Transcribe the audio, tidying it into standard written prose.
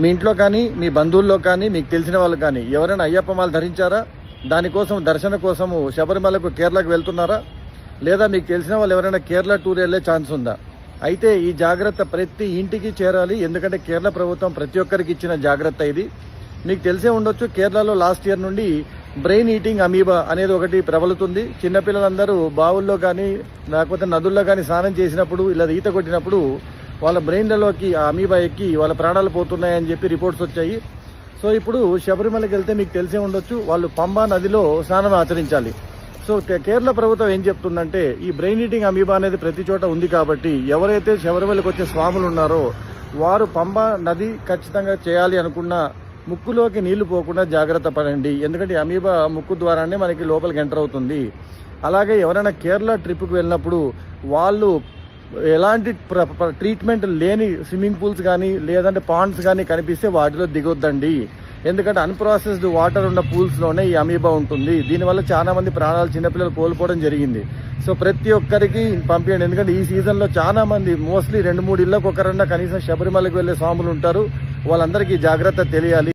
మీ ఇంట్లో కానీ మీ బంధువుల్లో కానీ మీకు తెలిసిన వాళ్ళు కానీ ఎవరైనా అయ్యప్ప మాల ధరించారా? దానికోసం దర్శన కోసము శబరిమలకు కేరళకు వెళ్తున్నారా? లేదా మీకు తెలిసిన వాళ్ళు ఎవరైనా కేరళ టూర్ వెళ్ళే ఛాన్స్ ఉందా? అయితే ఈ జాగ్రత్త ప్రతి ఇంటికి చేరాలి. ఎందుకంటే కేరళ ప్రభుత్వం ప్రతి ఒక్కరికి ఇచ్చిన జాగ్రత్త ఇది. మీకు తెలిసే ఉండొచ్చు, కేరళలో లాస్ట్ ఇయర్ నుండి బ్రెయిన్ ఈటింగ్ అమీబా అనేది ఒకటి ప్రబలుతుంది. చిన్నపిల్లలందరూ బావుల్లో కానీ లేకపోతే నదుల్లో కానీ స్నానం చేసినప్పుడు ఇలా ఈత కొట్టినప్పుడు వాళ్ళ బ్రెయిన్లలోకి ఆ అమీబా ఎక్కి వాళ్ళ ప్రాణాలు పోతున్నాయని చెప్పి రిపోర్ట్స్ వచ్చాయి. సో ఇప్పుడు శబరిమలకి వెళ్తే మీకు తెలిసే ఉండొచ్చు, వాళ్ళు పంబా నదిలో స్నానం ఆచరించాలి. సో కేరళ ప్రభుత్వం ఏం చెప్తుందంటే, ఈ బ్రెయిన్ ఈటింగ్ అమీబా అనేది ప్రతి చోట ఉంది కాబట్టి ఎవరైతే శబరిమలకి వచ్చే స్వాములు ఉన్నారో వారు పంబా నది ఖచ్చితంగా చేయాలి అనుకున్న ముక్కులోకి నీళ్లు పోకుండా జాగ్రత్త పడండి. ఎందుకంటే అమీబా ముక్కు ద్వారానే మనకి లోపలికి ఎంటర్ అవుతుంది. అలాగే ఎవరైనా కేరళ ట్రిప్కి వెళ్ళినప్పుడు వాళ్ళు ఎలాంటి ట్రీట్మెంట్ లేని స్విమ్మింగ్ పూల్స్ కానీ లేదంటే పాండ్స్ కానీ కనిపిస్తే వాటిలో దిగొద్దండి. ఎందుకంటే అన్ప్రాసెస్డ్ వాటర్ ఉన్న పూల్స్లోనే ఈ అమీబా ఉంటుంది. దీనివల్ల చాలా మంది ప్రాణాలు చిన్నపిల్లలు కోల్పోవడం జరిగింది. సో ప్రతి ఒక్కరికి పంపించండి. ఎందుకంటే ఈ సీజన్లో చాలా మంది మోస్ట్లీ 2-3 ఇళ్లకు ఒకరన్నా కనీసం శబరిమలకు వెళ్లే స్వాములు ఉంటారు. వాళ్ళందరికీ జాగ్రత్త తెలియాలి.